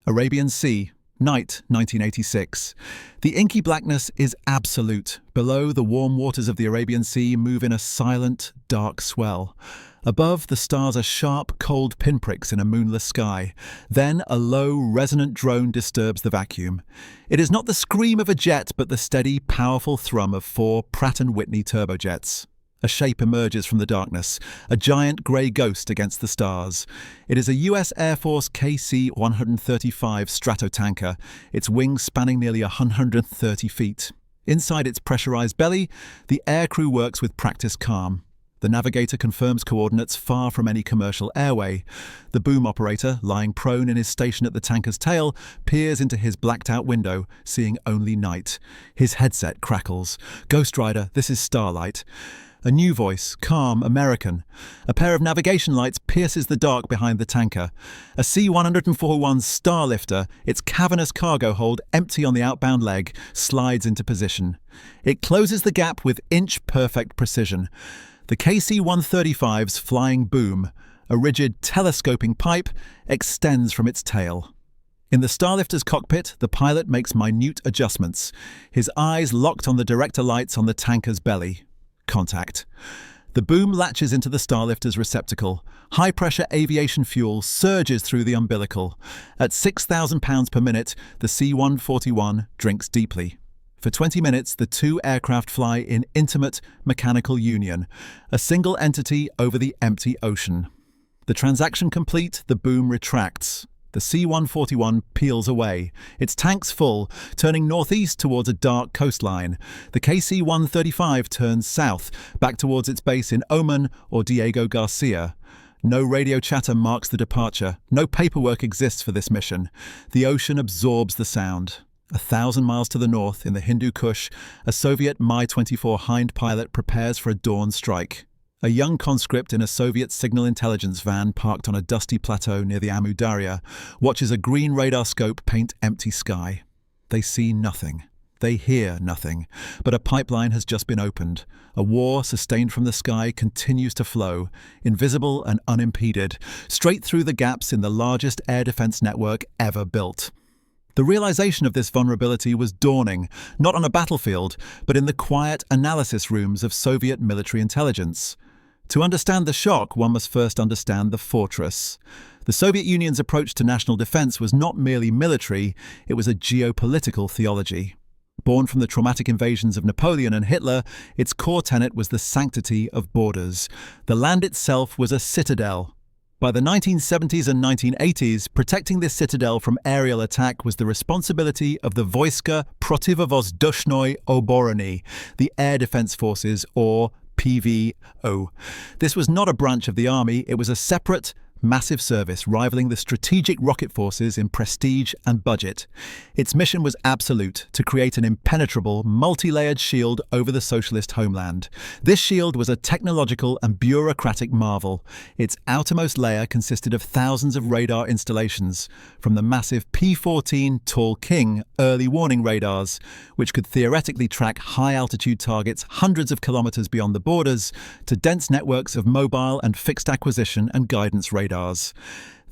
Arabian Sea, night 1986. The inky blackness is absolute. Below, the warm waters of the Arabian Sea move in a silent, dark swell. Above, the stars are sharp, cold pinpricks in a moonless sky. Then, a low, resonant drone disturbs the vacuum. It is not the scream of a jet, but the steady, powerful thrum of 4 Pratt & Whitney turbojets. A shape emerges from the darkness, a giant grey ghost against the stars. It is a US Air Force KC-135 Stratotanker, its wings spanning nearly 130 feet. Inside its pressurized belly, the aircrew works with practiced calm. The navigator confirms coordinates far from any commercial airway. The boom operator, lying prone in his station at the tanker's tail, peers into his blacked-out window, seeing only night. His headset crackles. "Ghost Rider, this is Starlight." A new voice, calm, American. A pair of navigation lights pierces the dark behind the tanker. A C-141 Starlifter, its cavernous cargo hold empty on the outbound leg, slides into position. It closes the gap with inch-perfect precision. The KC-135's flying boom, a rigid telescoping pipe, extends from its tail. In the Starlifter's cockpit, the pilot makes minute adjustments, his eyes locked on the director lights on the tanker's belly. Contact. The boom latches into the Starlifter's receptacle. High-pressure aviation fuel surges through the umbilical. At 6,000 pounds per minute, the C-141 drinks deeply. For 20 minutes, the two aircraft fly in intimate mechanical union, a single entity over the empty ocean. The transaction complete, the boom retracts. The C-141 peels away, its tanks full, turning northeast towards a dark coastline. The KC-135 turns south, back towards its base in Oman or Diego Garcia. No radio chatter marks the departure. No paperwork exists for this mission. The ocean absorbs the sound. 1,000 miles to the north, in the Hindu Kush, a Soviet Mi-24 Hind pilot prepares for a dawn strike. A young conscript in a Soviet signal intelligence van parked on a dusty plateau near the Amu Darya watches a green radar scope paint empty sky. They see nothing. They hear nothing. But a pipeline has just been opened. A war sustained from the sky continues to flow, invisible and unimpeded, straight through the gaps in the largest air defense network ever built. The realization of this vulnerability was dawning, not on a battlefield, but in the quiet analysis rooms of Soviet military intelligence. To understand the shock, one must first understand the fortress. The Soviet Union's approach to national defense was not merely military, it was a geopolitical theology. Born from the traumatic invasions of Napoleon and Hitler, its core tenet was the sanctity of borders. The land itself was a citadel. By the 1970s and 1980s, protecting this citadel from aerial attack was the responsibility of the Wojska Przeciwwozdusznoj Obrony, the Air Defense Forces, or PVO. This was not a branch of the army, it was a separate, massive service rivaling the strategic rocket forces in prestige and budget. Its mission was absolute, to create an impenetrable, multi-layered shield over the socialist homeland. This shield was a technological and bureaucratic marvel. Its outermost layer consisted of thousands of radar installations, from the massive P-14 Tall King early warning radars, which could theoretically track high-altitude targets hundreds of kilometers beyond the borders, to dense networks of mobile and fixed acquisition and guidance radars.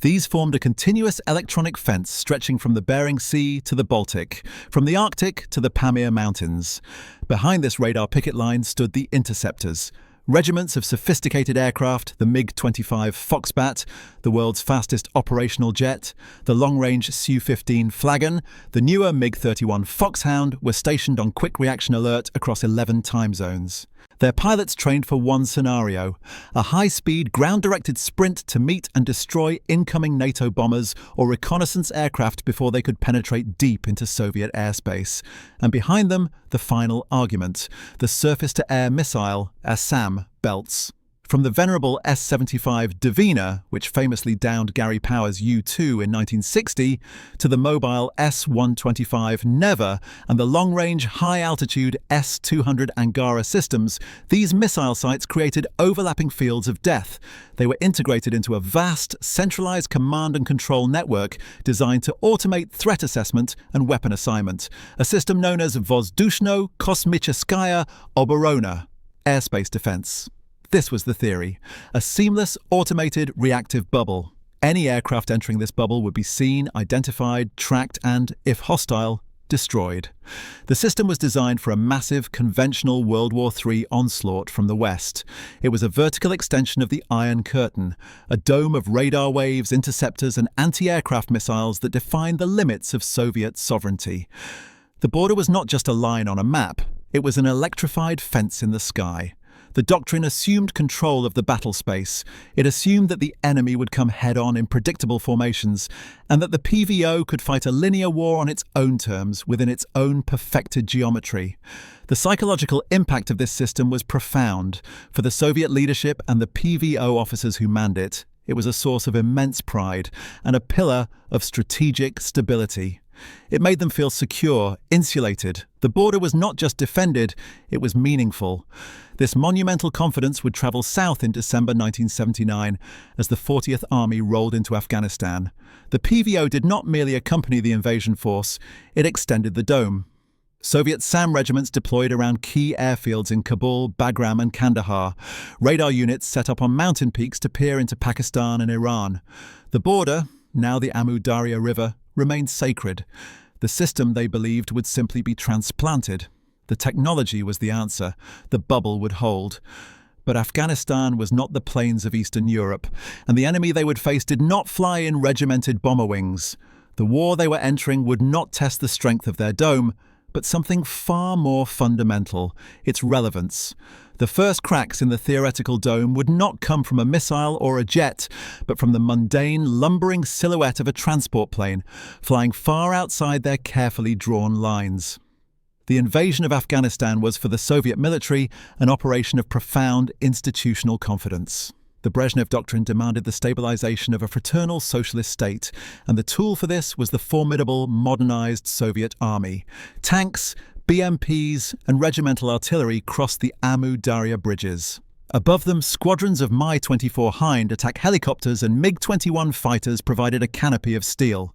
These formed a continuous electronic fence stretching from the Bering Sea to the Baltic, from the Arctic to the Pamir Mountains. Behind this radar picket line stood the interceptors, regiments of sophisticated aircraft, the MiG-25 Foxbat, the world's fastest operational jet, the long-range Su-15 Flagon, the newer MiG-31 Foxhound were stationed on quick reaction alert across 11 time zones. Their pilots trained for one scenario, a high-speed, ground-directed sprint to meet and destroy incoming NATO bombers or reconnaissance aircraft before they could penetrate deep into Soviet airspace. And behind them, the final argument, the surface-to-air missile, ASAM, belts. From the venerable S-75 Davina, which famously downed Gary Power's U-2 in 1960, to the mobile S-125 Never and the long-range, high-altitude S-200 Angara systems, these missile sites created overlapping fields of death. They were integrated into a vast, centralized command and control network designed to automate threat assessment and weapon assignment, a system known as Vzdushno Kosmicheskaya Oborona, airspace defense. This was the theory, a seamless, automated, reactive bubble. Any aircraft entering this bubble would be seen, identified, tracked, and, if hostile, destroyed. The system was designed for a massive, conventional World War III onslaught from the west. It was a vertical extension of the Iron Curtain, a dome of radar waves, interceptors, and anti-aircraft missiles that defined the limits of Soviet sovereignty. The border was not just a line on a map, it was an electrified fence in the sky. The doctrine assumed control of the battle space. It assumed that the enemy would come head-on in predictable formations, and that the PVO could fight a linear war on its own terms, within its own perfected geometry. The psychological impact of this system was profound. For the Soviet leadership and the PVO officers who manned it, it was a source of immense pride and a pillar of strategic stability. It made them feel secure, insulated. The border was not just defended, it was meaningful. This monumental confidence would travel south in December 1979 as the 40th Army rolled into Afghanistan. The PVO did not merely accompany the invasion force, it extended the dome. Soviet SAM regiments deployed around key airfields in Kabul, Bagram and Kandahar. Radar units set up on mountain peaks to peer into Pakistan and Iran. The border, now the Amu Darya River, remained sacred. The system, they believed, would simply be transplanted. The technology was the answer. The bubble would hold. But Afghanistan was not the plains of Eastern Europe, and the enemy they would face did not fly in regimented bomber wings. The war they were entering would not test the strength of their dome, but something far more fundamental, its relevance. The first cracks in the theoretical dome would not come from a missile or a jet, but from the mundane, lumbering silhouette of a transport plane, flying far outside their carefully drawn lines. The invasion of Afghanistan was, for the Soviet military, an operation of profound institutional confidence. The Brezhnev Doctrine demanded the stabilization of a fraternal socialist state, and the tool for this was the formidable, modernized Soviet army. Tanks, BMPs, and regimental artillery crossed the Amu Darya bridges. Above them, squadrons of Mi-24 Hind attack helicopters and MiG-21 fighters provided a canopy of steel.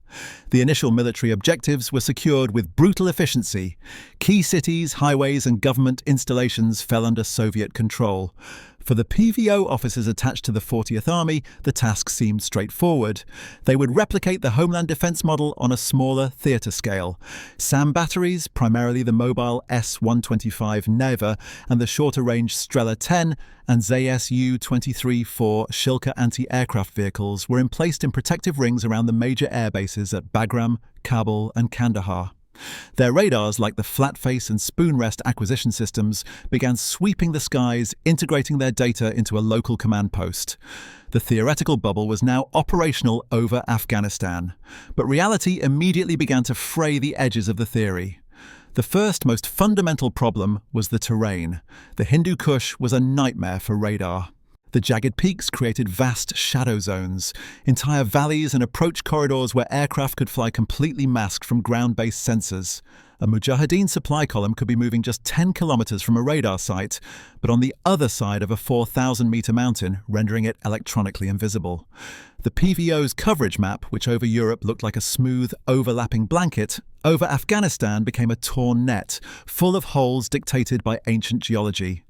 The initial military objectives were secured with brutal efficiency. Key cities, highways, and government installations fell under Soviet control. For the PVO officers attached to the 40th Army, the task seemed straightforward. They would replicate the Homeland Defense model on a smaller theatre scale. SAM batteries, primarily the mobile S-125 Neva and the shorter-range Strela-10 and ZSU-23-4 Shilka anti-aircraft vehicles, were emplaced in protective rings around the major air bases at Bagram, Kabul and Kandahar. Their radars, like the flat-face and spoon-rest acquisition systems, began sweeping the skies, integrating their data into a local command post. The theoretical bubble was now operational over Afghanistan, but reality immediately began to fray the edges of the theory. The first, most fundamental problem was the terrain. The Hindu Kush was a nightmare for radar. The jagged peaks created vast shadow zones, entire valleys and approach corridors where aircraft could fly completely masked from ground-based sensors. A Mujahideen supply column could be moving just 10 kilometers from a radar site, but on the other side of a 4,000-meter mountain, rendering it electronically invisible. The PVO's coverage map, which over Europe looked like a smooth, overlapping blanket, over Afghanistan became a torn net, full of holes dictated by ancient geology.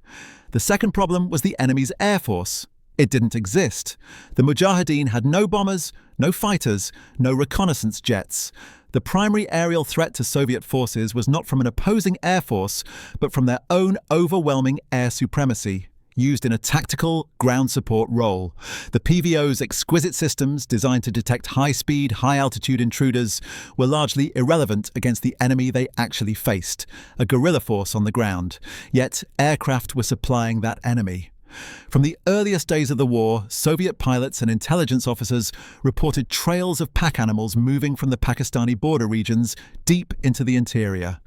The second problem was the enemy's air force. It didn't exist. The Mujahideen had no bombers, no fighters, no reconnaissance jets. The primary aerial threat to Soviet forces was not from an opposing air force, but from their own overwhelming air supremacy, used in a tactical ground support role. The PVO's exquisite systems, designed to detect high-speed, high-altitude intruders, were largely irrelevant against the enemy they actually faced, a guerrilla force on the ground. Yet aircraft were supplying that enemy. From the earliest days of the war, Soviet pilots and intelligence officers reported trails of pack animals moving from the Pakistani border regions deep into the interior.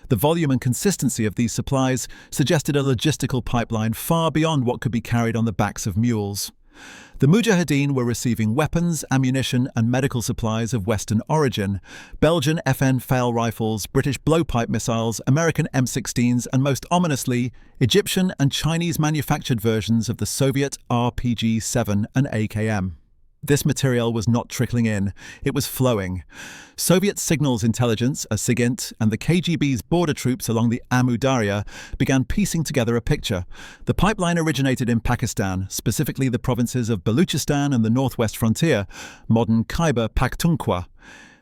The volume and consistency of these supplies suggested a logistical pipeline far beyond what could be carried on the backs of mules. The Mujahideen were receiving weapons, ammunition and medical supplies of Western origin: Belgian FN Fail rifles, British blowpipe missiles, American M16s and, most ominously, Egyptian and Chinese manufactured versions of the Soviet RPG-7 and AKM. This material was not trickling in, it was flowing. Soviet signals intelligence, a SIGINT, and the KGB's border troops along the Amu Darya began piecing together a picture. The pipeline originated in Pakistan, specifically the provinces of Baluchistan and the northwest frontier, modern Khyber Pakhtunkhwa.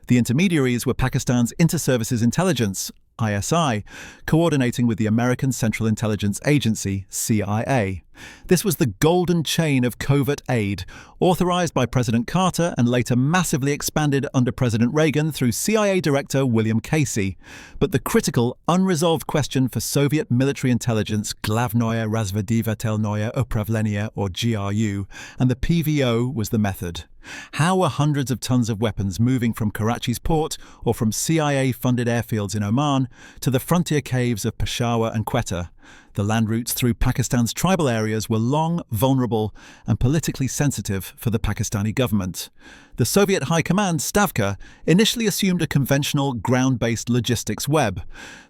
The intermediaries were Pakistan's Inter-Services Intelligence, ISI, coordinating with the American Central Intelligence Agency, CIA. This was the golden chain of covert aid, authorized by President Carter and later massively expanded under President Reagan through CIA Director William Casey. But the critical, unresolved question for Soviet military intelligence, Glavnoye Razvedivatelnoye Upravlение, or GRU, and the PVO was the method. How were hundreds of tons of weapons moving from Karachi's port or from CIA-funded airfields in Oman to the frontier caves of Peshawar and Quetta? The land routes through Pakistan's tribal areas were long, vulnerable, and politically sensitive for the Pakistani government. The Soviet High Command, Stavka, initially assumed a conventional ground-based logistics web.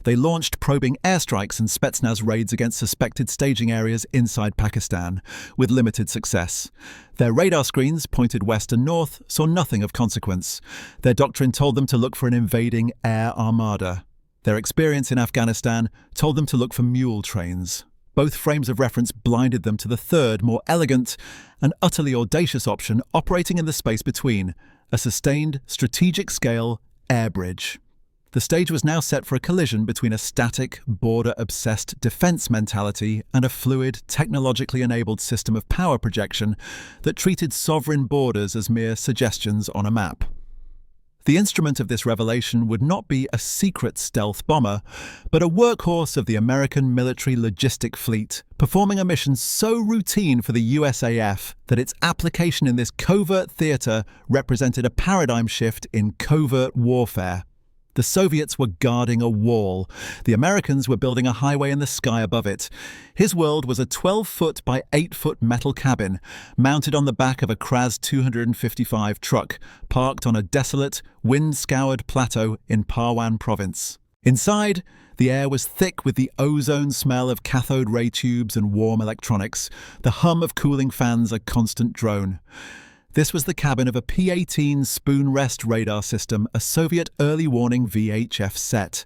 They launched probing airstrikes and Spetsnaz raids against suspected staging areas inside Pakistan, with limited success. Their radar screens, pointed west and north, saw nothing of consequence. Their doctrine told them to look for an invading air armada. Their experience in Afghanistan told them to look for mule trains. Both frames of reference blinded them to the third, more elegant and utterly audacious option operating in the space between, a sustained, strategic-scale air bridge. The stage was now set for a collision between a static, border-obsessed defense mentality and a fluid, technologically enabled system of power projection that treated sovereign borders as mere suggestions on a map. The instrument of this revelation would not be a secret stealth bomber, but a workhorse of the American military logistic fleet, performing a mission so routine for the USAF that its application in this covert theater represented a paradigm shift in covert warfare. The Soviets were guarding a wall. The Americans were building a highway in the sky above it. His world was a 12-foot by 8-foot metal cabin, mounted on the back of a Kraz 255 truck, parked on a desolate, wind-scoured plateau in Parwan province. Inside, the air was thick with the ozone smell of cathode ray tubes and warm electronics, the hum of cooling fans a constant drone. This was the cabin of a P-18 spoon rest radar system, a Soviet early warning VHF set.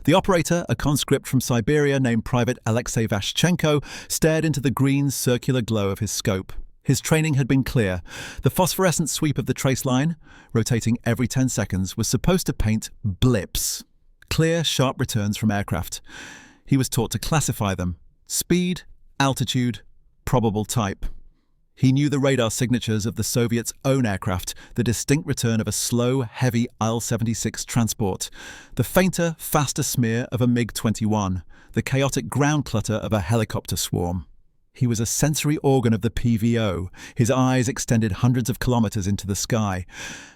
The operator, a conscript from Siberia named Private Alexei Vashchenko, stared into the green circular glow of his scope. His training had been clear. The phosphorescent sweep of the trace line, rotating every 10 seconds, was supposed to paint blips. Clear, sharp returns from aircraft. He was taught to classify them. Speed, altitude, probable type. He knew the radar signatures of the Soviets' own aircraft, the distinct return of a slow, heavy Il-76 transport, the fainter, faster smear of a MiG-21, the chaotic ground clutter of a helicopter swarm. He was a sensory organ of the PVO. His eyes extended hundreds of kilometers into the sky.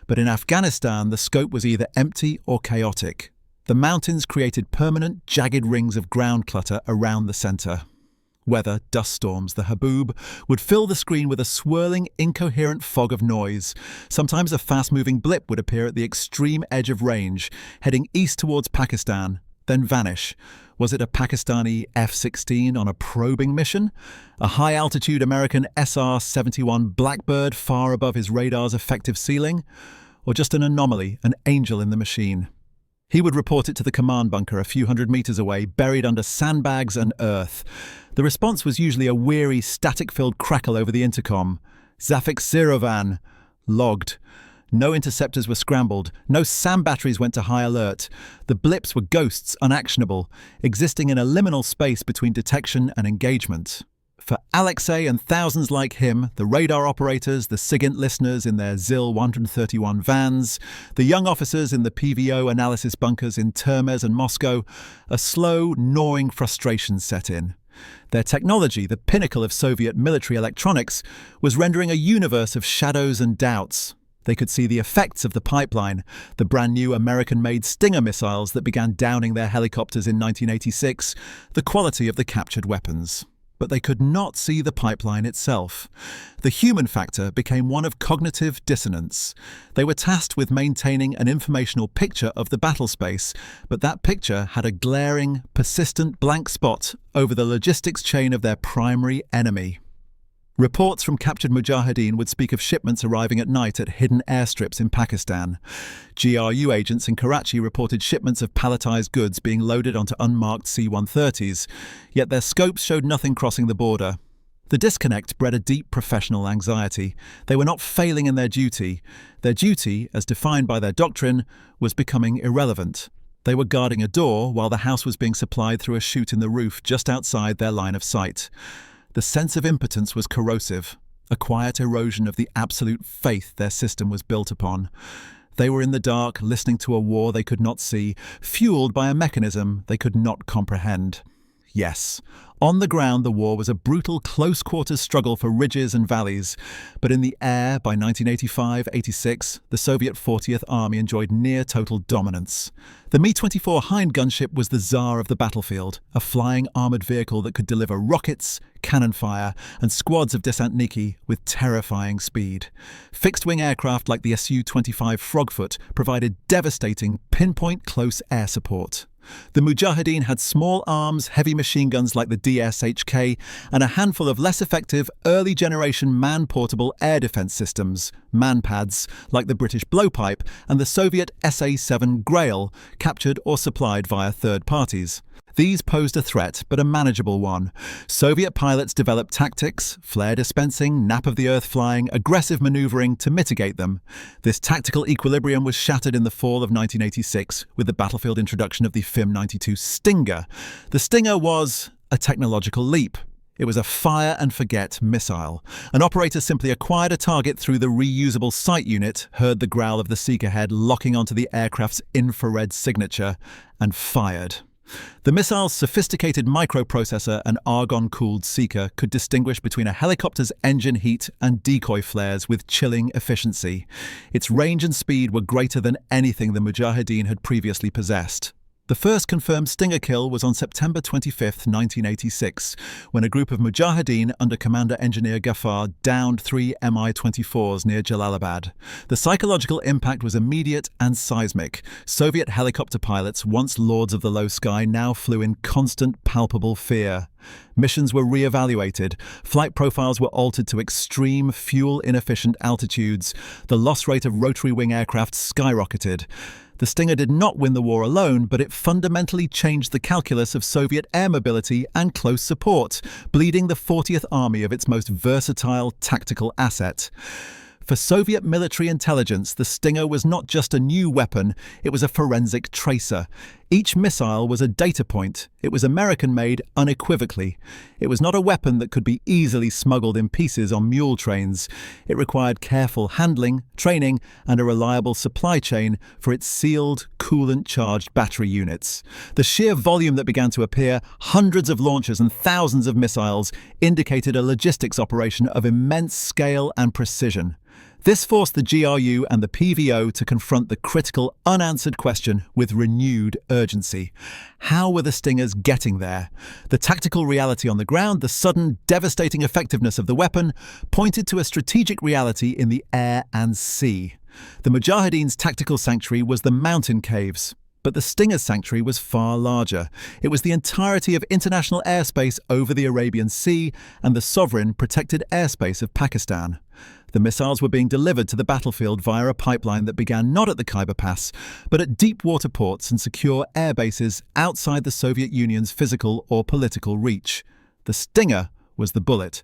But in Afghanistan, the scope was either empty or chaotic. The mountains created permanent, jagged rings of ground clutter around the center. Weather, dust storms, the haboob, would fill the screen with a swirling, incoherent fog of noise. Sometimes a fast-moving blip would appear at the extreme edge of range, heading east towards Pakistan, then vanish. Was it a Pakistani F-16 on a probing mission? A high-altitude American SR-71 Blackbird far above his radar's effective ceiling? Or just an anomaly, an angel in the machine? He would report it to the command bunker a few hundred meters away, buried under sandbags and earth. The response was usually a weary, static-filled crackle over the intercom. Zafik Sirovan. Logged. No interceptors were scrambled. No SAM batteries went to high alert. The blips were ghosts, unactionable, existing in a liminal space between detection and engagement. For Alexei and thousands like him, the radar operators, the SIGINT listeners in their ZIL-131 vans, the young officers in the PVO analysis bunkers in Termez and Moscow, a slow, gnawing frustration set in. Their technology, the pinnacle of Soviet military electronics, was rendering a universe of shadows and doubts. They could see the effects of the pipeline, the brand new American-made Stinger missiles that began downing their helicopters in 1986, the quality of the captured weapons. But they could not see the pipeline itself. The human factor became one of cognitive dissonance. They were tasked with maintaining an informational picture of the battle space, but that picture had a glaring, persistent blank spot over the logistics chain of their primary enemy. Reports from captured Mujahideen would speak of shipments arriving at night at hidden airstrips in Pakistan. GRU agents in Karachi reported shipments of palletized goods being loaded onto unmarked C-130s, yet their scopes showed nothing crossing the border. The disconnect bred a deep professional anxiety. They were not failing in their duty. Their duty, as defined by their doctrine, was becoming irrelevant. They were guarding a door while the house was being supplied through a chute in the roof just outside their line of sight. The sense of impotence was corrosive, a quiet erosion of the absolute faith their system was built upon. They were in the dark, listening to a war they could not see, fueled by a mechanism they could not comprehend. Yes, on the ground the war was a brutal close-quarters struggle for ridges and valleys, but in the air, by 1985-86, the Soviet 40th Army enjoyed near-total dominance. The Mi-24 Hind gunship was the czar of the battlefield, a flying armoured vehicle that could deliver rockets, cannon fire, and squads of desantniki with terrifying speed. Fixed-wing aircraft like the Su-25 Frogfoot provided devastating, pinpoint close air support. The Mujahideen had small arms, heavy machine guns like the DS-HK, and a handful of less effective, early-generation man-portable air defence systems, MANPADS, like the British Blowpipe and the Soviet SA-7 Grail, captured or supplied via third parties. These posed a threat, but a manageable one. Soviet pilots developed tactics, flare dispensing, nap-of-the-earth flying, aggressive manoeuvring to mitigate them. This tactical equilibrium was shattered in the fall of 1986 with the battlefield introduction of the FIM-92 Stinger. The Stinger was a technological leap. It was a fire-and-forget missile. An operator simply acquired a target through the reusable sight unit, heard the growl of the seeker head locking onto the aircraft's infrared signature, and fired. The missile's sophisticated microprocessor and argon-cooled seeker could distinguish between a helicopter's engine heat and decoy flares with chilling efficiency. Its range and speed were greater than anything the Mujahideen had previously possessed. The first confirmed Stinger kill was on September 25, 1986, when a group of Mujahideen under Commander Engineer Ghaffar downed 3 Mi-24s near Jalalabad. The psychological impact was immediate and seismic. Soviet helicopter pilots, once lords of the low sky, now flew in constant, palpable fear. Missions were re-evaluated. Flight profiles were altered to extreme, fuel-inefficient altitudes. The loss rate of rotary-wing aircraft skyrocketed. The Stinger did not win the war alone, but it fundamentally changed the calculus of Soviet air mobility and close support, bleeding the 40th Army of its most versatile tactical asset. For Soviet military intelligence, the Stinger was not just a new weapon, it was a forensic tracer. Each missile was a data point. It was American-made unequivocally. It was not a weapon that could be easily smuggled in pieces on mule trains. It required careful handling, training, and a reliable supply chain for its sealed, coolant-charged battery units. The sheer volume that began to appear, hundreds of launchers and thousands of missiles, indicated a logistics operation of immense scale and precision. This forced the GRU and the PVO to confront the critical, unanswered question with renewed urgency. How were the Stingers getting there? The tactical reality on the ground, the sudden, devastating effectiveness of the weapon, pointed to a strategic reality in the air and sea. The Mujahideen's tactical sanctuary was the mountain caves. But the Stinger's sanctuary was far larger. It was the entirety of international airspace over the Arabian Sea and the sovereign protected airspace of Pakistan. The missiles were being delivered to the battlefield via a pipeline that began not at the Khyber Pass, but at deep water ports and secure air bases outside the Soviet Union's physical or political reach. The Stinger was the bullet.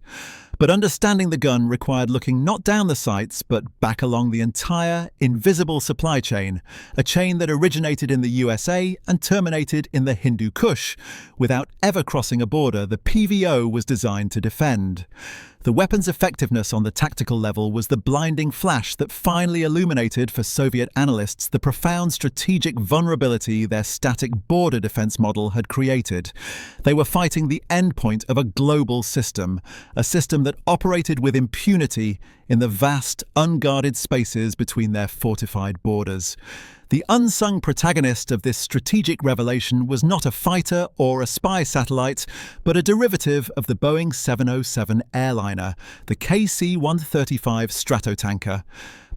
But understanding the gun required looking not down the sights, but back along the entire, invisible supply chain, a chain that originated in the USA and terminated in the Hindu Kush. Without ever crossing a border, the PVO was designed to defend. The weapon's effectiveness on the tactical level was the blinding flash that finally illuminated for Soviet analysts the profound strategic vulnerability their static border defense model had created. They were fighting the endpoint of a global system, a system that operated with impunity in the vast, unguarded spaces between their fortified borders. The unsung protagonist of this strategic revelation was not a fighter or a spy satellite, but a derivative of the Boeing 707 airliner, the KC-135 Stratotanker.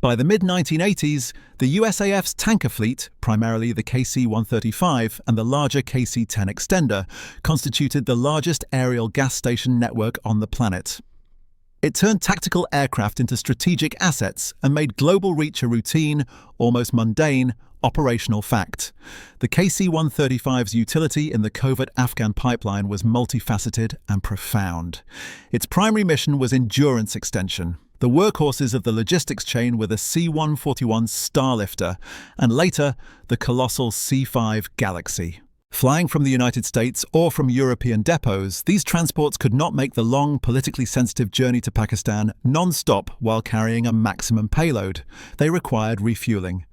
By the mid-1980s, the USAF's tanker fleet, primarily the KC-135 and the larger KC-10 extender, constituted the largest aerial gas station network on the planet. It turned tactical aircraft into strategic assets and made global reach a routine, almost mundane, operational fact. The KC-135's utility in the covert Afghan pipeline was multifaceted and profound. Its primary mission was endurance extension. The workhorses of the logistics chain were the C-141 Starlifter and later the colossal C-5 Galaxy. Flying from the United States or from European depots, these transports could not make the long, politically sensitive journey to Pakistan non-stop while carrying a maximum payload. They required refueling.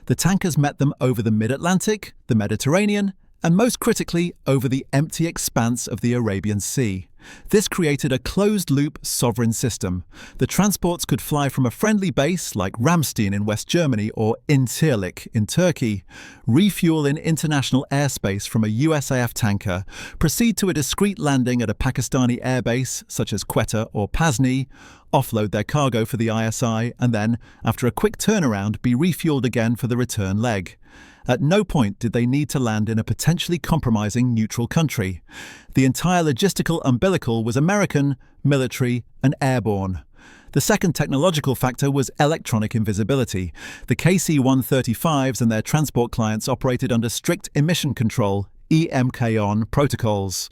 The tankers met them over the mid-Atlantic, the Mediterranean, and most critically, over the empty expanse of the Arabian Sea. This created a closed-loop sovereign system. The transports could fly from a friendly base like Ramstein in West Germany or Incirlik in Turkey, refuel in international airspace from a USAF tanker, proceed to a discreet landing at a Pakistani airbase such as Quetta or Pasni, offload their cargo for the ISI, and then, after a quick turnaround, be refueled again for the return leg. At no point did they need to land in a potentially compromising neutral country. The entire logistical umbilical was American, military, and airborne. The second technological factor was electronic invisibility. The KC-135s and their transport clients operated under strict emission control, EMK-ON protocols.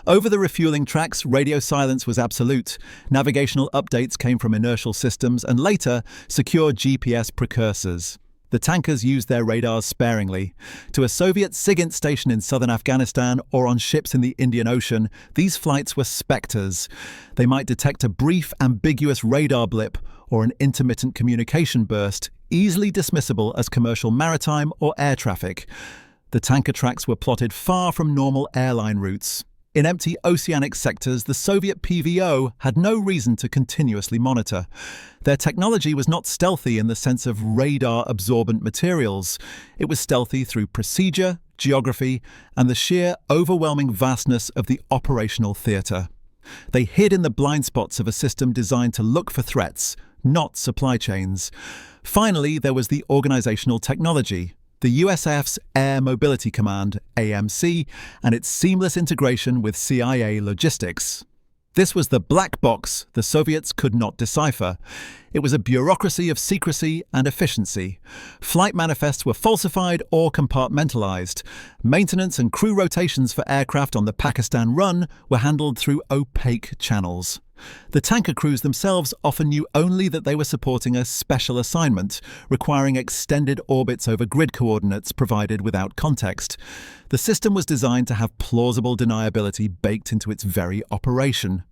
Over the refueling tracks, radio silence was absolute. Navigational updates came from inertial systems and later, secure GPS precursors. The tankers used their radars sparingly. To a Soviet SIGINT station in southern Afghanistan or on ships in the Indian Ocean, these flights were spectres. They might detect a brief, ambiguous radar blip or an intermittent communication burst, easily dismissible as commercial maritime or air traffic. The tanker tracks were plotted far from normal airline routes. In empty oceanic sectors, the Soviet PVO had no reason to continuously monitor. Their technology was not stealthy in the sense of radar-absorbent materials. It was stealthy through procedure, geography, and the sheer, overwhelming vastness of the operational theatre. They hid in the blind spots of a system designed to look for threats, not supply chains. Finally, there was the organizational technology. The USAF's Air Mobility Command, AMC, and its seamless integration with CIA logistics. This was the black box the Soviets could not decipher. It was a bureaucracy of secrecy and efficiency. Flight manifests were falsified or compartmentalized. Maintenance and crew rotations for aircraft on the Pakistan run were handled through opaque channels. The tanker crews themselves often knew only that they were supporting a special assignment, requiring extended orbits over grid coordinates provided without context. The system was designed to have plausible deniability baked into its very operation.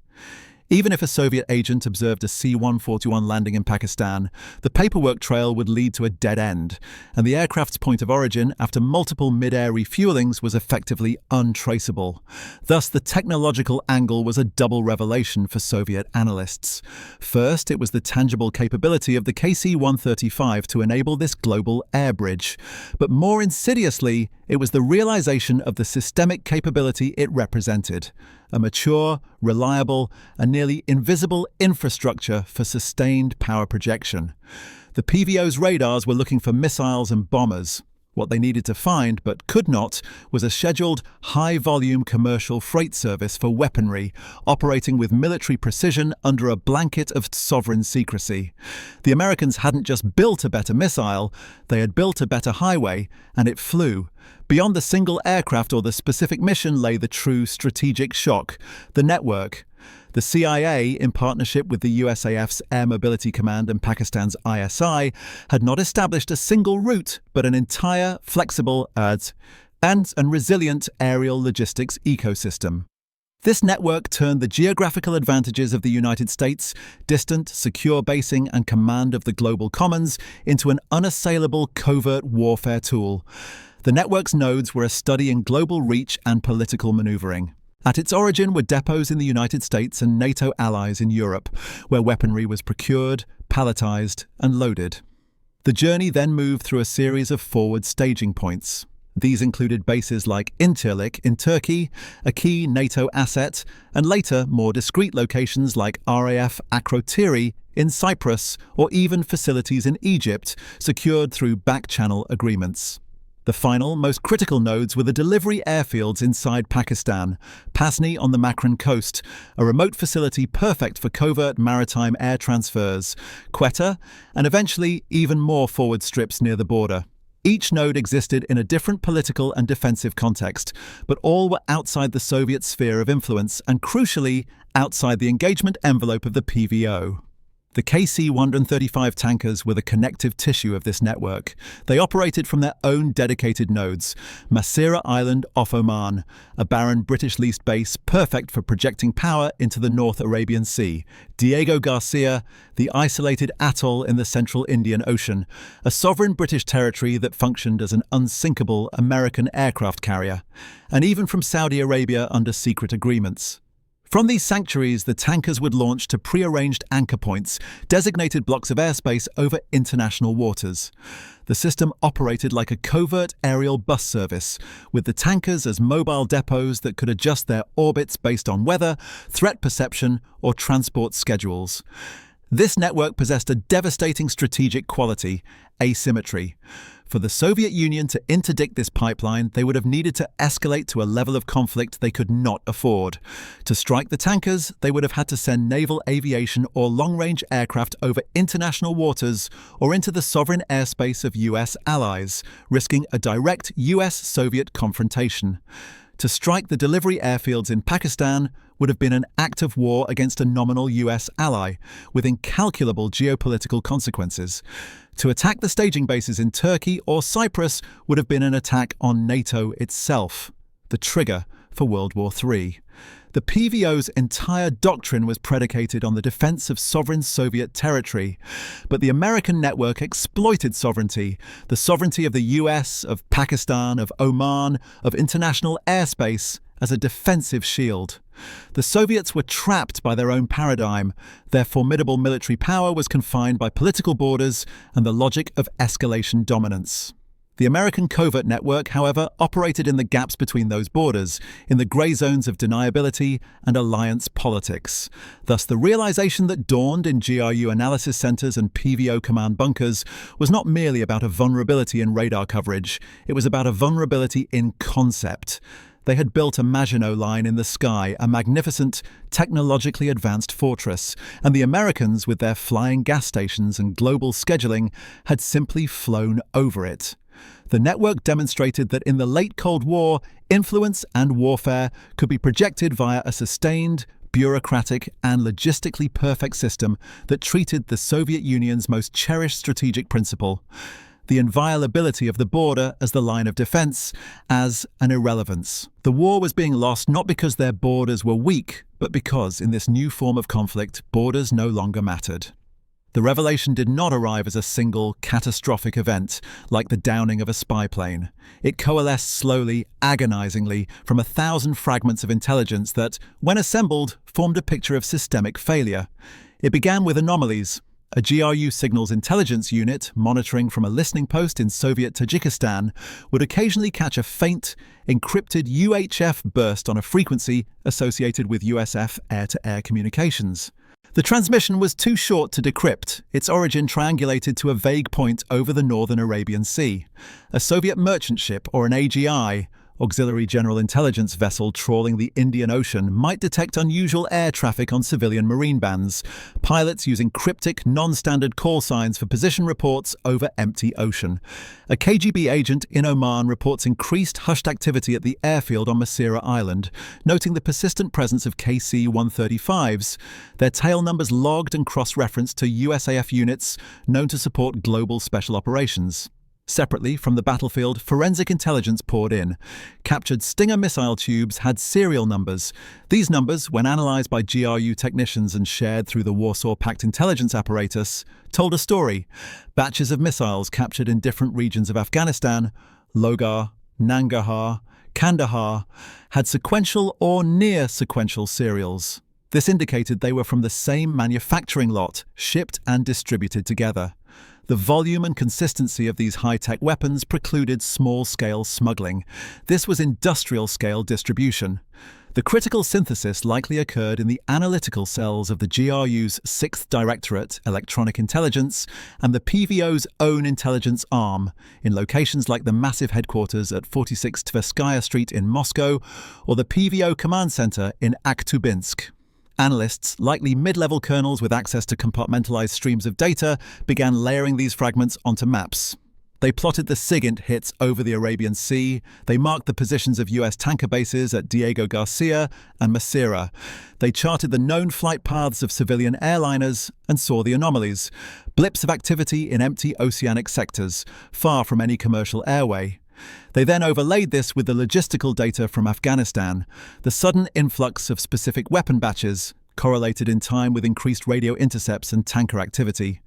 Even if a Soviet agent observed a C-141 landing in Pakistan, the paperwork trail would lead to a dead end, and the aircraft's point of origin, after multiple mid-air refuelings, was effectively untraceable. Thus, the technological angle was a double revelation for Soviet analysts. First, it was the tangible capability of the KC-135 to enable this global air bridge. But more insidiously, it was the realization of the systemic capability it represented. A mature, reliable, and nearly invisible infrastructure for sustained power projection. The PVO's radars were looking for missiles and bombers. What they needed to find, but could not, was a scheduled, high-volume commercial freight service for weaponry, operating with military precision under a blanket of sovereign secrecy. The Americans hadn't just built a better missile, they had built a better highway, and it flew. Beyond the single aircraft or the specific mission lay the true strategic shock, the network. The CIA, in partnership with the USAF's Air Mobility Command and Pakistan's ISI, had not established a single route, but an entire, flexible, and resilient aerial logistics ecosystem. This network turned the geographical advantages of the United States, distant, secure basing and command of the global commons, into an unassailable covert warfare tool. The network's nodes were a study in global reach and political maneuvering. At its origin were depots in the United States and NATO allies in Europe, where weaponry was procured, palletized, and loaded. The journey then moved through a series of forward staging points. These included bases like Incirlik in Turkey, a key NATO asset, and later more discrete locations like RAF Akrotiri in Cyprus, or even facilities in Egypt, secured through back-channel agreements. The final, most critical nodes were the delivery airfields inside Pakistan, Pasni on the Makran coast, a remote facility perfect for covert maritime air transfers, Quetta, and eventually even more forward strips near the border. Each node existed in a different political and defensive context, but all were outside the Soviet sphere of influence and, crucially, outside the engagement envelope of the PVO. The KC-135 tankers were the connective tissue of this network. They operated from their own dedicated nodes, Masira Island off Oman, a barren British-leased base perfect for projecting power into the North Arabian Sea, Diego Garcia, the isolated atoll in the central Indian Ocean, a sovereign British territory that functioned as an unsinkable American aircraft carrier, and even from Saudi Arabia under secret agreements. From these sanctuaries, the tankers would launch to pre-arranged anchor points, designated blocks of airspace over international waters. The system operated like a covert aerial bus service, with the tankers as mobile depots that could adjust their orbits based on weather, threat perception, or transport schedules. This network possessed a devastating strategic quality: asymmetry. For the Soviet Union to interdict this pipeline, they would have needed to escalate to a level of conflict they could not afford. To strike the tankers, they would have had to send naval aviation or long-range aircraft over international waters or into the sovereign airspace of US allies, risking a direct US-Soviet confrontation. To strike the delivery airfields in Pakistan would have been an act of war against a nominal US ally, with incalculable geopolitical consequences. To attack the staging bases in Turkey or Cyprus would have been an attack on NATO itself, the trigger for World War III. The PVO's entire doctrine was predicated on the defense of sovereign Soviet territory, but the American network exploited sovereignty, the sovereignty of the US, of Pakistan, of Oman, of international airspace, as a defensive shield. The Soviets were trapped by their own paradigm. Their formidable military power was confined by political borders and the logic of escalation dominance. The American covert network, however, operated in the gaps between those borders, in the grey zones of deniability and alliance politics. Thus, the realization that dawned in GRU analysis centers and PVO command bunkers was not merely about a vulnerability in radar coverage, it was about a vulnerability in concept. They had built a Maginot Line in the sky, a magnificent, technologically advanced fortress, and the Americans, with their flying gas stations and global scheduling, had simply flown over it. The network demonstrated that in the late Cold War, influence and warfare could be projected via a sustained, bureaucratic, and logistically perfect system that treated the Soviet Union's most cherished strategic principle, the inviolability of the border as the line of defense, as an irrelevance. The war was being lost not because their borders were weak, but because, in this new form of conflict, borders no longer mattered. The revelation did not arrive as a single, catastrophic event, like the downing of a spy plane. It coalesced slowly, agonizingly, from 1,000 fragments of intelligence that, when assembled, formed a picture of systemic failure. It began with anomalies. A GRU signals intelligence unit, monitoring from a listening post in Soviet Tajikistan, would occasionally catch a faint, encrypted UHF burst on a frequency associated with USF air-to-air communications. The transmission was too short to decrypt, its origin triangulated to a vague point over the northern Arabian Sea. A Soviet merchant ship or an AGI, Auxiliary General Intelligence vessel trawling the Indian Ocean, might detect unusual air traffic on civilian marine bands, pilots using cryptic, non-standard call signs for position reports over empty ocean. A KGB agent in Oman reports increased hushed activity at the airfield on Masira Island, noting the persistent presence of KC-135s, their tail numbers logged and cross-referenced to USAF units known to support global special operations. Separately, from the battlefield, forensic intelligence poured in. Captured Stinger missile tubes had serial numbers. These numbers, when analysed by GRU technicians and shared through the Warsaw Pact intelligence apparatus, told a story. Batches of missiles captured in different regions of Afghanistan, Logar, Nangarhar, Kandahar, had sequential or near-sequential serials. This indicated they were from the same manufacturing lot, shipped and distributed together. The volume and consistency of these high-tech weapons precluded small-scale smuggling. This was industrial-scale distribution. The critical synthesis likely occurred in the analytical cells of the GRU's 6th Directorate, Electronic Intelligence, and the PVO's own intelligence arm, in locations like the massive headquarters at 46 Tverskaya Street in Moscow or the PVO Command Center in Akhtubinsk. Analysts, likely mid-level colonels with access to compartmentalized streams of data, began layering these fragments onto maps. They plotted the SIGINT hits over the Arabian Sea. They marked the positions of US tanker bases at Diego Garcia and Masira. They charted the known flight paths of civilian airliners and saw the anomalies, blips of activity in empty oceanic sectors, far from any commercial airway. They then overlaid this with the logistical data from Afghanistan, the sudden influx of specific weapon batches, correlated in time with increased radio intercepts and tanker activity.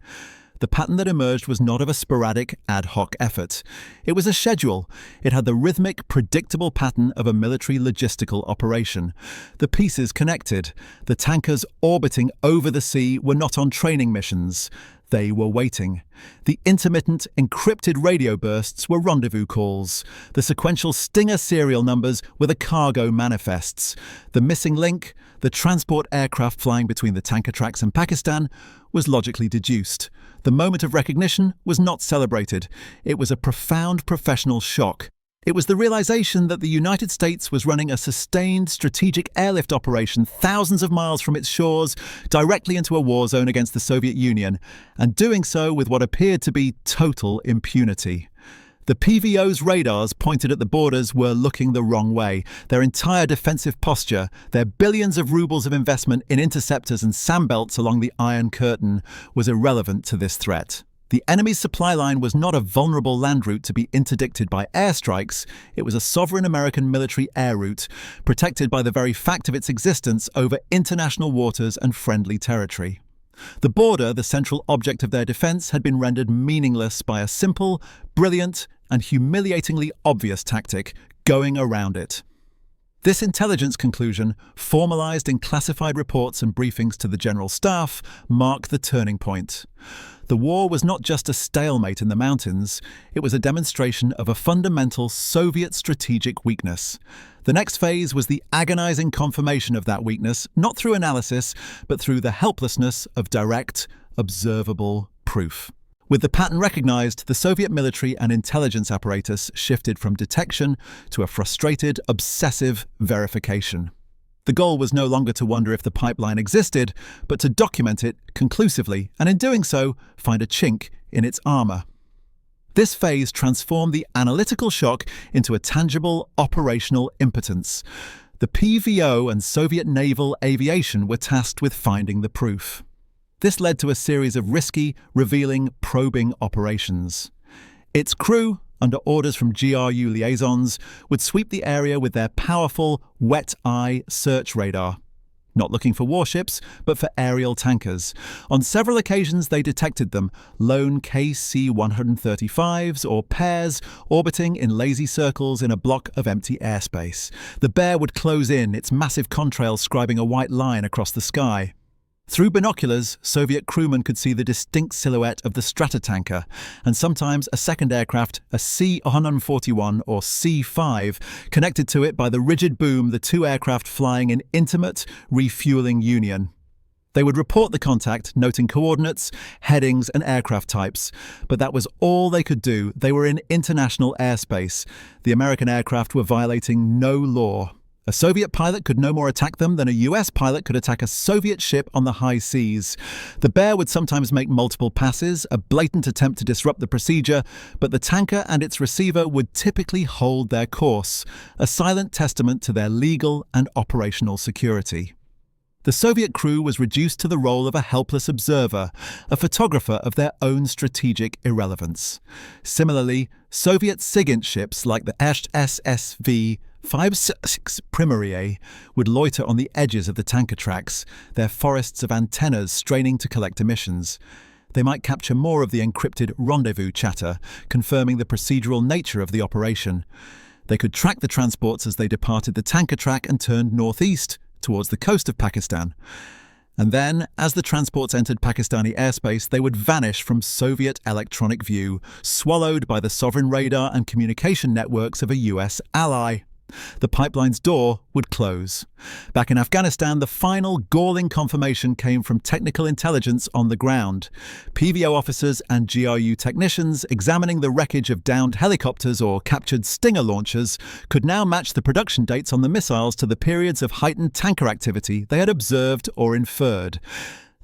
The pattern that emerged was not of a sporadic, ad hoc effort. It was a schedule. It had the rhythmic, predictable pattern of a military logistical operation. The pieces connected. The tankers orbiting over the sea were not on training missions. They were waiting. The intermittent, encrypted radio bursts were rendezvous calls. The sequential Stinger serial numbers were the cargo manifests. The missing link, the transport aircraft flying between the tanker tracks and Pakistan, was logically deduced. The moment of recognition was not celebrated. It was a profound professional shock. It was the realization that the United States was running a sustained strategic airlift operation thousands of miles from its shores directly into a war zone against the Soviet Union, and doing so with what appeared to be total impunity. The PVO's radars pointed at the borders were looking the wrong way. Their entire defensive posture, their billions of rubles of investment in interceptors and sandbelts along the Iron Curtain, was irrelevant to this threat. The enemy's supply line was not a vulnerable land route to be interdicted by airstrikes. It was a sovereign American military air route, protected by the very fact of its existence over international waters and friendly territory. The border, the central object of their defense, had been rendered meaningless by a simple, brilliant, and humiliatingly obvious tactic: going around it. This intelligence conclusion, formalized in classified reports and briefings to the General Staff, marked the turning point. The war was not just a stalemate in the mountains, it was a demonstration of a fundamental Soviet strategic weakness. The next phase was the agonizing confirmation of that weakness, not through analysis, but through the helplessness of direct, observable proof. With the pattern recognized, the Soviet military and intelligence apparatus shifted from detection to a frustrated, obsessive verification. The goal was no longer to wonder if the pipeline existed, but to document it conclusively, and in doing so, find a chink in its armor. This phase transformed the analytical shock into a tangible operational impotence. The PVO and Soviet naval aviation were tasked with finding the proof. This led to a series of risky, revealing, probing operations. Its crew, under orders from GRU liaisons, would sweep the area with their powerful wet-eye search radar. Not looking for warships, but for aerial tankers. On several occasions they detected them, lone KC-135s or pairs orbiting in lazy circles in a block of empty airspace. The bear would close in, its massive contrail scribing a white line across the sky. Through binoculars, Soviet crewmen could see the distinct silhouette of the Stratotanker, and sometimes a second aircraft, a C-141 or C-5, connected to it by the rigid boom, the two aircraft flying in intimate, refueling union. They would report the contact, noting coordinates, headings, and aircraft types, but that was all they could do. They were in international airspace. The American aircraft were violating no law. A Soviet pilot could no more attack them than a US pilot could attack a Soviet ship on the high seas. The bear would sometimes make multiple passes, a blatant attempt to disrupt the procedure, but the tanker and its receiver would typically hold their course, a silent testament to their legal and operational security. The Soviet crew was reduced to the role of a helpless observer, a photographer of their own strategic irrelevance. Similarly, Soviet SIGINT ships like the SSV 5-6 Primarier would loiter on the edges of the tanker tracks, their forests of antennas straining to collect emissions. They might capture more of the encrypted rendezvous chatter, confirming the procedural nature of the operation. They could track the transports as they departed the tanker track and turned northeast, towards the coast of Pakistan. And then, as the transports entered Pakistani airspace, they would vanish from Soviet electronic view, swallowed by the sovereign radar and communication networks of a US ally. The pipeline's door would close. Back in Afghanistan, the final galling confirmation came from technical intelligence on the ground. PVO officers and GRU technicians examining the wreckage of downed helicopters or captured Stinger launchers could now match the production dates on the missiles to the periods of heightened tanker activity they had observed or inferred.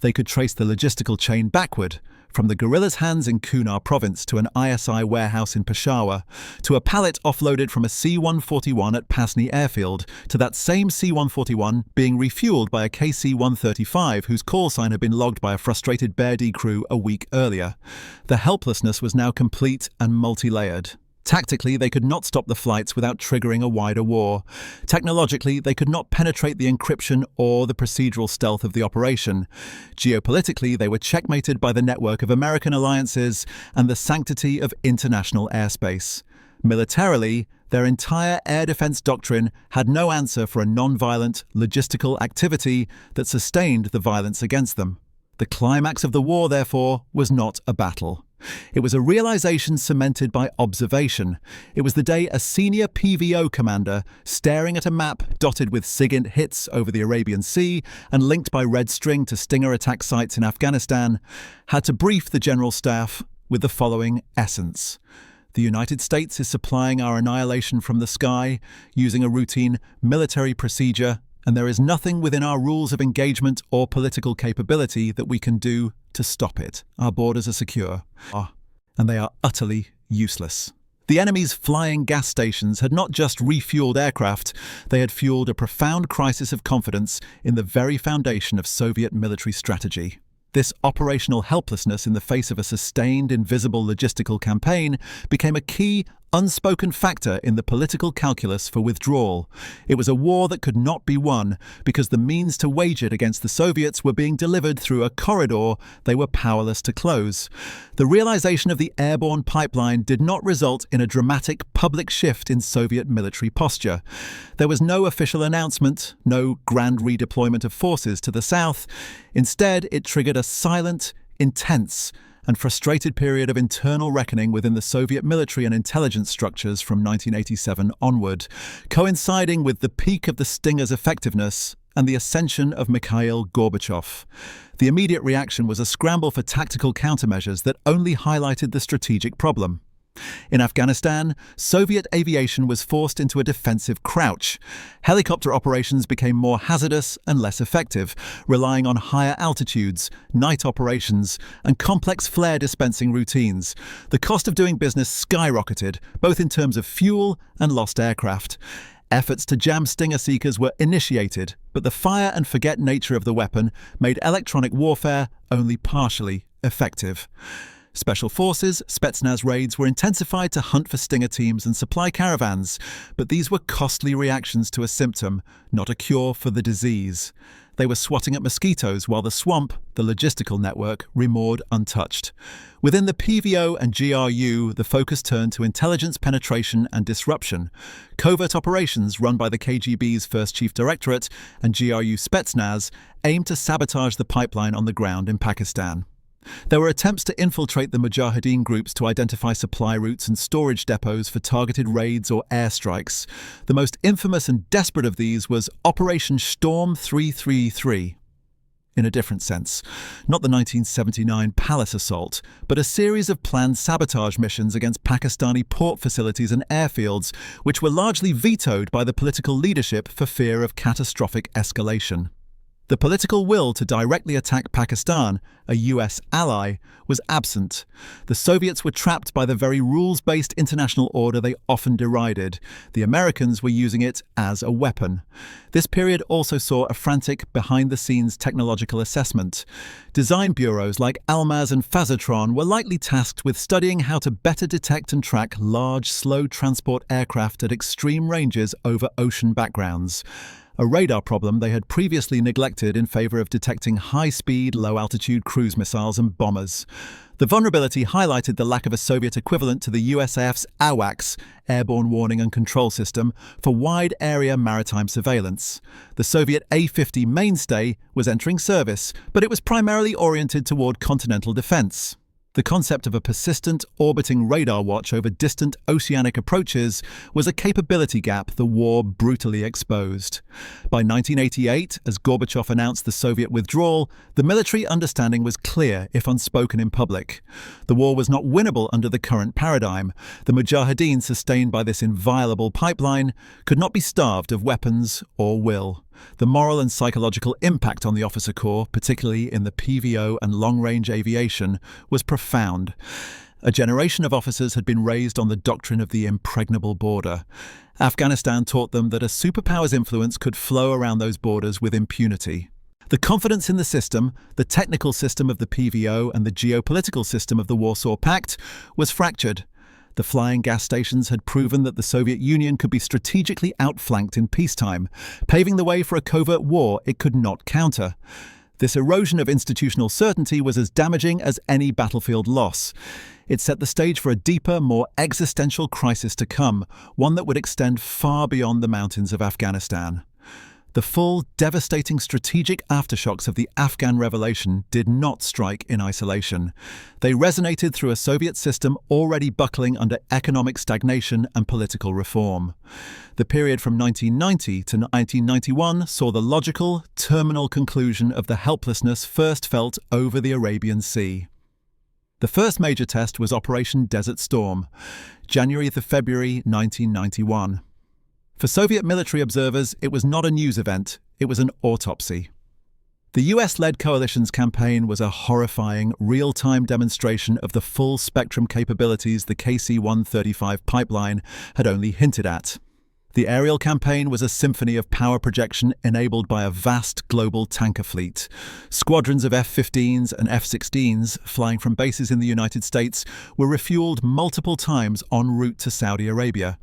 They could trace the logistical chain backward, from the guerrillas' hands in Kunar province to an ISI warehouse in Peshawar, to a pallet offloaded from a C-141 at Pasni airfield, to that same C-141 being refueled by a KC-135 whose call sign had been logged by a frustrated Bear D crew a week earlier. The helplessness was now complete and multi-layered. Tactically, they could not stop the flights without triggering a wider war. Technologically, they could not penetrate the encryption or the procedural stealth of the operation. Geopolitically, they were checkmated by the network of American alliances and the sanctity of international airspace. Militarily, their entire air defense doctrine had no answer for a non-violent, logistical activity that sustained the violence against them. The climax of the war, therefore, was not a battle. It was a realization cemented by observation. It was the day a senior PVO commander, staring at a map dotted with SIGINT hits over the Arabian Sea and linked by red string to Stinger attack sites in Afghanistan, had to brief the General Staff with the following essence. The United States is supplying our annihilation from the sky using a routine military procedure, and there is nothing within our rules of engagement or political capability that we can do to stop it. Our borders are secure, and they are utterly useless. The enemy's flying gas stations had not just refueled aircraft, they had fueled a profound crisis of confidence in the very foundation of Soviet military strategy. This operational helplessness in the face of a sustained, invisible logistical campaign became a key, unspoken factor in the political calculus for withdrawal. It was a war that could not be won because the means to wage it against the Soviets were being delivered through a corridor they were powerless to close. The realization of the airborne pipeline did not result in a dramatic public shift in Soviet military posture. There was no official announcement, no grand redeployment of forces to the south. Instead, it triggered a silent, intense, and frustrated period of internal reckoning within the Soviet military and intelligence structures from 1987 onward, coinciding with the peak of the Stinger's effectiveness and the ascension of Mikhail Gorbachev. The immediate reaction was a scramble for tactical countermeasures that only highlighted the strategic problem. In Afghanistan, Soviet aviation was forced into a defensive crouch. Helicopter operations became more hazardous and less effective, relying on higher altitudes, night operations, and complex flare dispensing routines. The cost of doing business skyrocketed, both in terms of fuel and lost aircraft. Efforts to jam Stinger seekers were initiated, but the fire-and-forget nature of the weapon made electronic warfare only partially effective. Special Forces, Spetsnaz raids were intensified to hunt for Stinger teams and supply caravans, but these were costly reactions to a symptom, not a cure for the disease. They were swatting at mosquitoes while the swamp, the logistical network, remained untouched. Within the PVO and GRU, the focus turned to intelligence penetration and disruption. Covert operations run by the KGB's First Chief Directorate and GRU Spetsnaz aimed to sabotage the pipeline on the ground in Pakistan. There were attempts to infiltrate the Mujahideen groups to identify supply routes and storage depots for targeted raids or airstrikes. The most infamous and desperate of these was Operation Storm 333. In a different sense, not the 1979 Palace assault, but a series of planned sabotage missions against Pakistani port facilities and airfields, which were largely vetoed by the political leadership for fear of catastrophic escalation. The political will to directly attack Pakistan, a US ally, was absent. The Soviets were trapped by the very rules-based international order they often derided. The Americans were using it as a weapon. This period also saw a frantic behind-the-scenes technological assessment. Design bureaus like Almaz and Fazatron were likely tasked with studying how to better detect and track large, slow transport aircraft at extreme ranges over ocean backgrounds. A radar problem they had previously neglected in favor of detecting high-speed, low-altitude cruise missiles and bombers. The vulnerability highlighted the lack of a Soviet equivalent to the USAF's AWACS, Airborne Warning and Control System, for wide-area maritime surveillance. The Soviet A-50 mainstay was entering service, but it was primarily oriented toward continental defense. The concept of a persistent, orbiting radar watch over distant oceanic approaches was a capability gap the war brutally exposed. By 1988, as Gorbachev announced the Soviet withdrawal, the military understanding was clear, if unspoken in public. The war was not winnable under the current paradigm. The Mujahideen sustained by this inviolable pipeline could not be starved of weapons or will. The moral and psychological impact on the officer corps, particularly in the PVO and long-range aviation, was profound. A generation of officers had been raised on the doctrine of the impregnable border. Afghanistan taught them that a superpower's influence could flow around those borders with impunity. The confidence in the system, the technical system of the PVO and the geopolitical system of the Warsaw Pact, was fractured. The flying gas stations had proven that the Soviet Union could be strategically outflanked in peacetime, paving the way for a covert war it could not counter. This erosion of institutional certainty was as damaging as any battlefield loss. It set the stage for a deeper, more existential crisis to come, one that would extend far beyond the mountains of Afghanistan. The full, devastating strategic aftershocks of the Afghan revelation did not strike in isolation. They resonated through a Soviet system already buckling under economic stagnation and political reform. The period from 1990 to 1991 saw the logical, terminal conclusion of the helplessness first felt over the Arabian Sea. The first major test was Operation Desert Storm, January to February 1991. For Soviet military observers, it was not a news event, it was an autopsy. The US-led coalition's campaign was a horrifying, real-time demonstration of the full-spectrum capabilities the KC-135 pipeline had only hinted at. The aerial campaign was a symphony of power projection enabled by a vast global tanker fleet. Squadrons of F-15s and F-16s, flying from bases in the United States, were refueled multiple times en route to Saudi Arabia.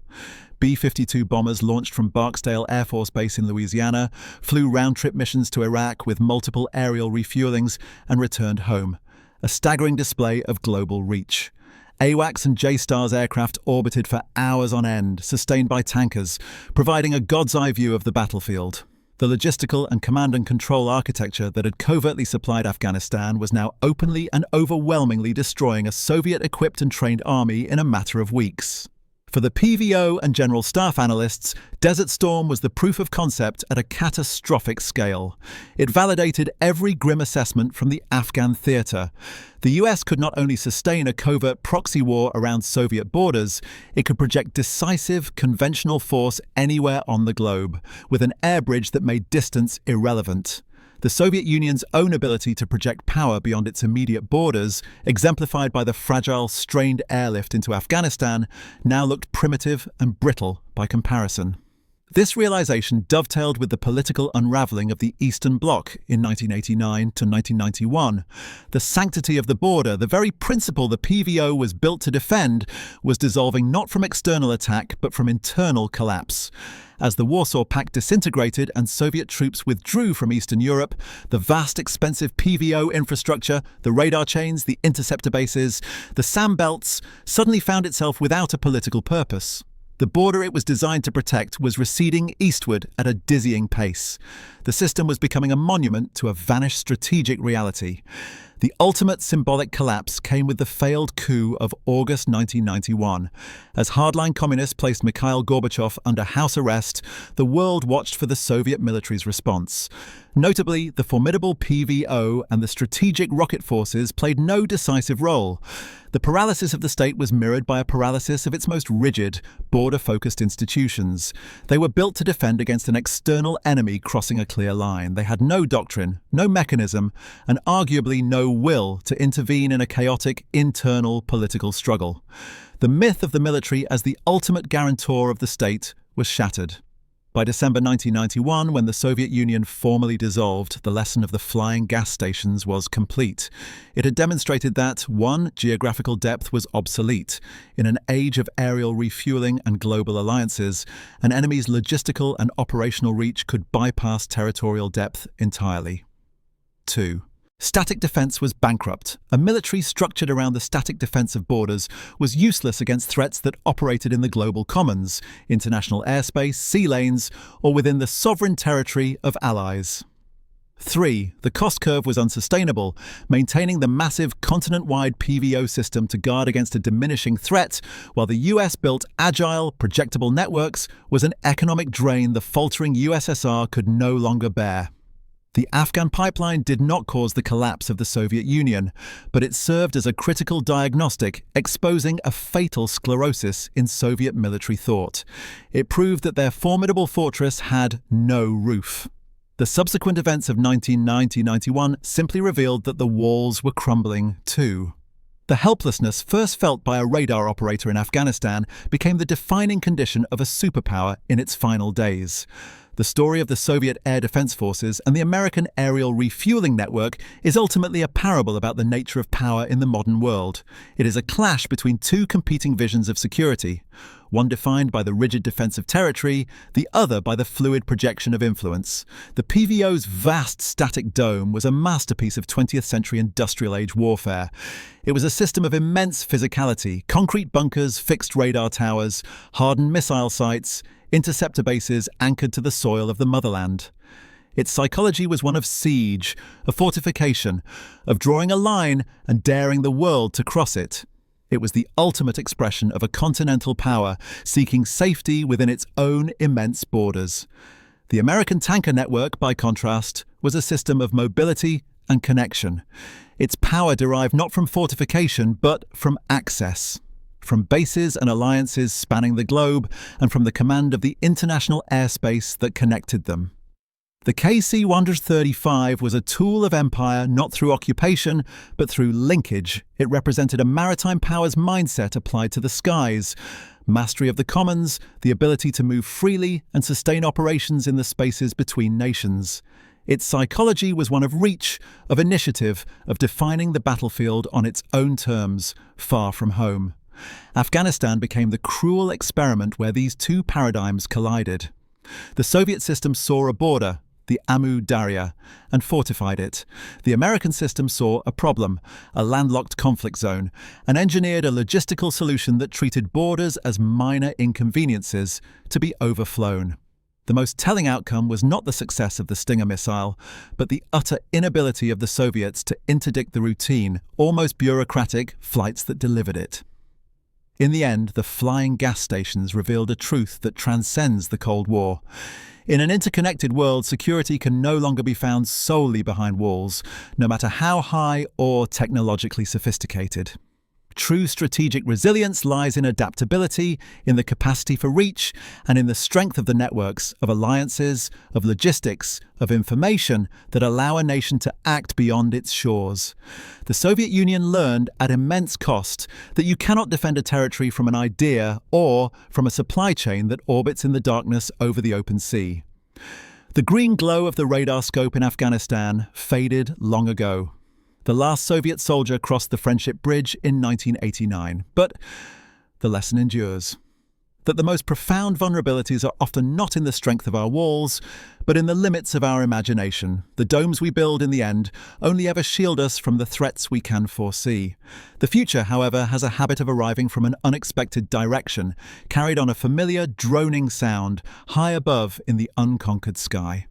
B-52 bombers launched from Barksdale Air Force Base in Louisiana, flew round-trip missions to Iraq with multiple aerial refuelings, and returned home. A staggering display of global reach. AWACS and J-STARS aircraft orbited for hours on end, sustained by tankers, providing a god's-eye view of the battlefield. The logistical and command and control architecture that had covertly supplied Afghanistan was now openly and overwhelmingly destroying a Soviet-equipped and trained army in a matter of weeks. For the PVO and General Staff analysts, Desert Storm was the proof of concept at a catastrophic scale. It validated every grim assessment from the Afghan theatre. The US could not only sustain a covert proxy war around Soviet borders, it could project decisive, conventional force anywhere on the globe, with an air bridge that made distance irrelevant. The Soviet Union's own ability to project power beyond its immediate borders, exemplified by the fragile, strained airlift into Afghanistan, now looked primitive and brittle by comparison. This realization dovetailed with the political unraveling of the Eastern Bloc in 1989 to 1991. The sanctity of the border, the very principle the PVO was built to defend, was dissolving not from external attack but from internal collapse. As the Warsaw Pact disintegrated and Soviet troops withdrew from Eastern Europe, the vast, expensive PVO infrastructure, the radar chains, the interceptor bases, the SAM belts, suddenly found itself without a political purpose. The border it was designed to protect was receding eastward at a dizzying pace. The system was becoming a monument to a vanished strategic reality. The ultimate symbolic collapse came with the failed coup of August 1991. As hardline communists placed Mikhail Gorbachev under house arrest, the world watched for the Soviet military's response. Notably, the formidable PVO and the strategic rocket forces played no decisive role. The paralysis of the state was mirrored by a paralysis of its most rigid, border-focused institutions. They were built to defend against an external enemy crossing a clear line. They had no doctrine, no mechanism, and arguably no will to intervene in a chaotic, internal political struggle. The myth of the military as the ultimate guarantor of the state was shattered. By December 1991, when the Soviet Union formally dissolved, the lesson of the flying gas stations was complete. It had demonstrated that, 1, geographical depth was obsolete. In an age of aerial refueling and global alliances, an enemy's logistical and operational reach could bypass territorial depth entirely. 2. Static defense was bankrupt. A military structured around the static defense of borders was useless against threats that operated in the global commons, international airspace, sea lanes, or within the sovereign territory of allies. 3. The cost curve was unsustainable. Maintaining the massive continent-wide PVO system to guard against a diminishing threat, while the US built agile, projectable networks, was an economic drain the faltering USSR could no longer bear. The Afghan pipeline did not cause the collapse of the Soviet Union, but it served as a critical diagnostic, exposing a fatal sclerosis in Soviet military thought. It proved that their formidable fortress had no roof. The subsequent events of 1990-91 simply revealed that the walls were crumbling too. The helplessness first felt by a radar operator in Afghanistan became the defining condition of a superpower in its final days. The story of the Soviet Air Defense Forces and the American aerial refueling network is ultimately a parable about the nature of power in the modern world. It is a clash between two competing visions of security, one defined by the rigid defense of territory, the other by the fluid projection of influence. The PVO's vast static dome was a masterpiece of 20th century industrial age warfare. It was a system of immense physicality, concrete bunkers, fixed radar towers, hardened missile sites, interceptor bases anchored to the soil of the motherland. Its psychology was one of siege, of fortification, of drawing a line and daring the world to cross it. It was the ultimate expression of a continental power seeking safety within its own immense borders. The American tanker network, by contrast, was a system of mobility and connection. Its power derived not from fortification, but from access. From bases and alliances spanning the globe, and from the command of the international airspace that connected them. The KC-135 was a tool of empire not through occupation, but through linkage. It represented a maritime power's mindset applied to the skies. Mastery of the commons, the ability to move freely and sustain operations in the spaces between nations. Its psychology was one of reach, of initiative, of defining the battlefield on its own terms, far from home. Afghanistan became the cruel experiment where these two paradigms collided. The Soviet system saw a border, the Amu Darya, and fortified it. The American system saw a problem, a landlocked conflict zone, and engineered a logistical solution that treated borders as minor inconveniences to be overflown. The most telling outcome was not the success of the Stinger missile, but the utter inability of the Soviets to interdict the routine, almost bureaucratic flights that delivered it. In the end, the flying gas stations revealed a truth that transcends the Cold War. In an interconnected world, security can no longer be found solely behind walls, no matter how high or technologically sophisticated. True strategic resilience lies in adaptability, in the capacity for reach, and in the strength of the networks, of alliances, of logistics, of information that allow a nation to act beyond its shores. The Soviet Union learned at immense cost that you cannot defend a territory from an idea or from a supply chain that orbits in the darkness over the open sea. The green glow of the radar scope in Afghanistan faded long ago. The last Soviet soldier crossed the Friendship Bridge in 1989, but the lesson endures. That the most profound vulnerabilities are often not in the strength of our walls, but in the limits of our imagination. The domes we build in the end only ever shield us from the threats we can foresee. The future, however, has a habit of arriving from an unexpected direction, carried on a familiar droning sound high above in the unconquered sky.